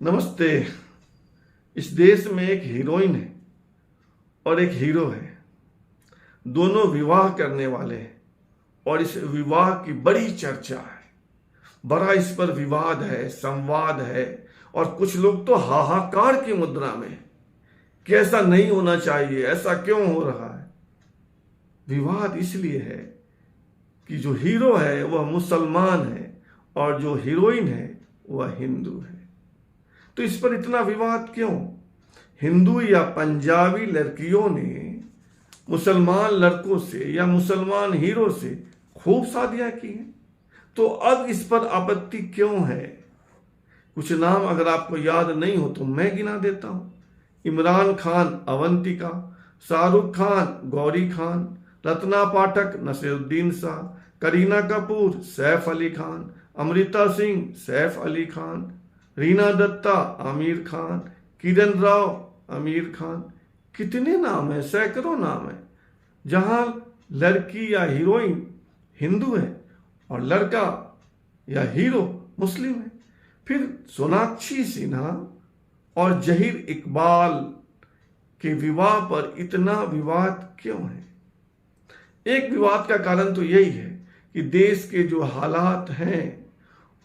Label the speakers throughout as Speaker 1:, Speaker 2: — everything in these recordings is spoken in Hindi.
Speaker 1: नमस्ते। इस देश में एक हीरोइन है और एक हीरो है। दोनों विवाह करने वाले हैं और इस विवाह की बड़ी चर्चा है। बड़ा इस पर विवाद है, संवाद है और कुछ लोग तो हाहाकार की मुद्रा में हैं कि ऐसा नहीं होना चाहिए, ऐसा क्यों हो रहा है। विवाद इसलिए है कि जो हीरो है वह मुसलमान है और जो हीरोइन है वह हिंदू है। तो इस पर इतना विवाद क्यों? हिंदू या पंजाबी लड़कियों ने मुसलमान लड़कों से या मुसलमान हीरो से खूब शादियां की हैं, तो अब इस पर आपत्ति क्यों है? कुछ नाम अगर आपको याद नहीं हो तो मैं गिना देता हूं। इमरान खान अवंतिका, शाहरुख खान गौरी खान, रत्ना पाठक नसीरुद्दीन शाह, करीना कपूर सैफ अली खान, अमृता सिंह सैफ अली खान, रीना दत्ता आमिर खान, किरण राव आमिर खान। कितने नाम है, सैकड़ों नाम है। जहां लड़की या हीरोइन हिंदू है और लड़का या हीरो मुस्लिम है। फिर सोनाक्षी सिन्हा और जहीर इकबाल के विवाह पर इतना विवाद क्यों है? एक विवाद का कारण तो यही है कि देश के जो हालात हैं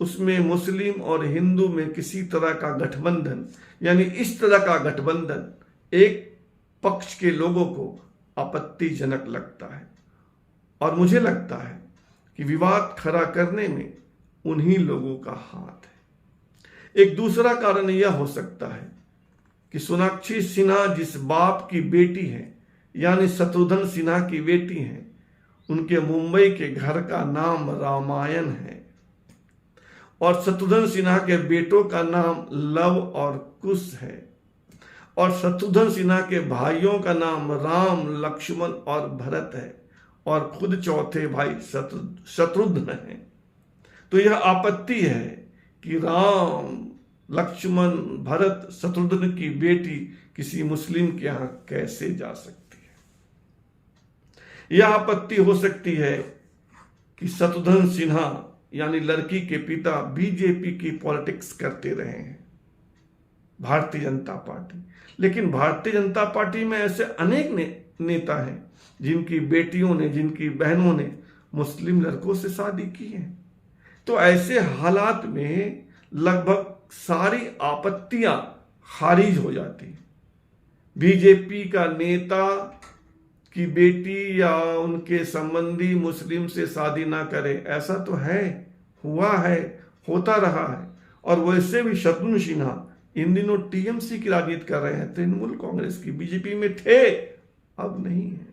Speaker 1: उसमें मुस्लिम और हिंदू में किसी तरह का गठबंधन, यानी इस तरह का गठबंधन एक पक्ष के लोगों को आपत्तिजनक लगता है और मुझे लगता है कि विवाद खड़ा करने में उन्हीं लोगों का हाथ है। एक दूसरा कारण यह हो सकता है कि सोनाक्षी सिन्हा जिस बाप की बेटी है, यानी शत्रुघ्न सिन्हा की बेटी है, उनके मुंबई के घर का नाम रामायण है और शत्रुघ्न सिन्हा के बेटों का नाम लव और कुश है और शत्रुघ्न सिन्हा के भाइयों का नाम राम, लक्ष्मण और भरत है और खुद चौथे भाई शत्रुघ्न है। तो यह आपत्ति है कि राम, लक्ष्मण, भरत, शत्रुघ्न की बेटी किसी मुस्लिम के यहां कैसे जा सकती है। यह आपत्ति हो सकती है कि शत्रुघ्न सिन्हा यानी लड़की के पिता बीजेपी की पॉलिटिक्स करते रहे हैं, भारतीय जनता पार्टी। लेकिन भारतीय जनता पार्टी में ऐसे अनेक नेता हैं जिनकी बेटियों ने, जिनकी बहनों ने मुस्लिम लड़कों से शादी की है। तो ऐसे हालात में लगभग सारी आपत्तियां खारिज हो जाती हैं। बीजेपी का नेता की बेटी या उनके संबंधी मुस्लिम से शादी ना करे, ऐसा तो है, हुआ है, होता रहा है। और वैसे भी शत्रुघ्न सिन्हा इन दिनों टीएमसी की राजनीति कर रहे हैं, तृणमूल कांग्रेस की। बीजेपी में थे, अब नहीं है।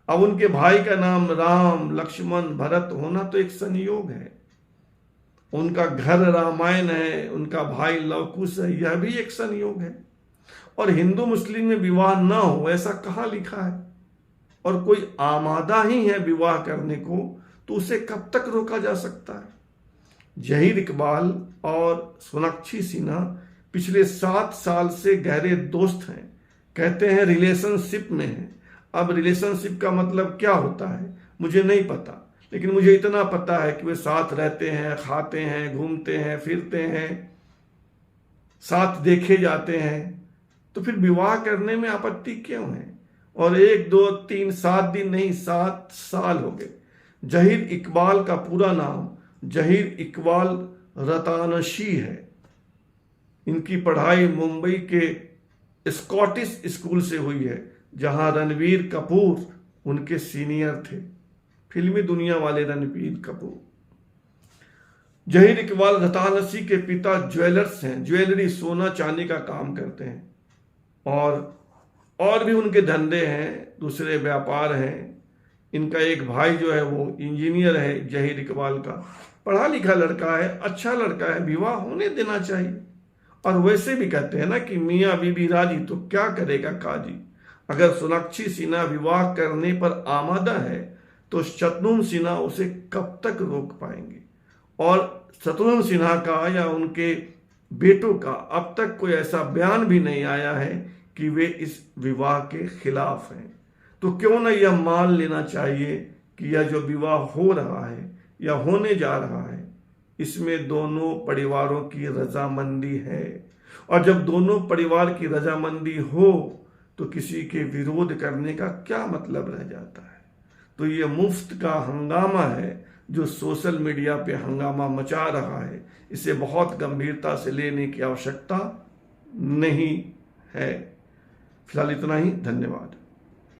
Speaker 1: अब उनके भाई का नाम राम, लक्ष्मण, भरत होना तो एक संयोग है। उनका घर रामायण है, उनका भाई लवकुश है, यह भी एक संयोग है। और हिंदू मुस्लिम में विवाह ना हो ऐसा कहाँ लिखा है? और कोई आमादा ही है विवाह करने को, तो उसे कब तक रोका जा सकता है? जहीर इकबाल और सोनाक्षी सिन्हा पिछले 7 साल से गहरे दोस्त हैं, कहते हैं रिलेशनशिप में हैं। अब रिलेशनशिप का मतलब क्या होता है मुझे नहीं पता, लेकिन मुझे इतना पता है कि वे साथ रहते हैं, खाते हैं, घूमते हैं, फिरते हैं, साथ देखे जाते हैं। तो फिर विवाह करने में आपत्ति क्यों है? और 1, 2, 3, 7 दिन नहीं, 7 साल हो गए। जहीर इकबाल का पूरा नाम जहीर इकबाल रतानशी है। इनकी पढ़ाई मुंबई के स्कॉटिश स्कूल से हुई है, जहां रणबीर कपूर उनके सीनियर थे, फिल्मी दुनिया वाले रणबीर कपूर। जहीर इकबाल रतानशी के पिता ज्वेलर्स हैं, ज्वेलरी, सोना चांदी का काम करते हैं और भी उनके धंधे हैं, दूसरे व्यापार हैं। इनका एक भाई जो है वो इंजीनियर है, जहीर इकबाल का। पढ़ा लिखा लड़का है, अच्छा लड़का है, विवाह होने देना चाहिए। और वैसे भी कहते हैं ना कि मियाँ बीबी राजी तो क्या करेगा काजी। अगर सोनाक्षी सिन्हा विवाह करने पर आमादा है तो शत्रुघ्न सिन्हा उसे कब तक रोक पाएंगे? और शत्रुघ्न सिन्हा का या उनके बेटों का अब तक कोई ऐसा बयान भी नहीं आया है कि वे इस विवाह के खिलाफ हैं। तो क्यों ना यह मान लेना चाहिए कि यह जो विवाह हो रहा है या होने जा रहा है, इसमें दोनों परिवारों की रजामंदी है, और जब दोनों परिवार की रजामंदी हो तो किसी के विरोध करने का क्या मतलब रह जाता है। तो ये मुफ्त का हंगामा है जो सोशल मीडिया पे हंगामा मचा रहा है, इसे बहुत गंभीरता से लेने की आवश्यकता नहीं है। फिलहाल इतना ही, धन्यवाद।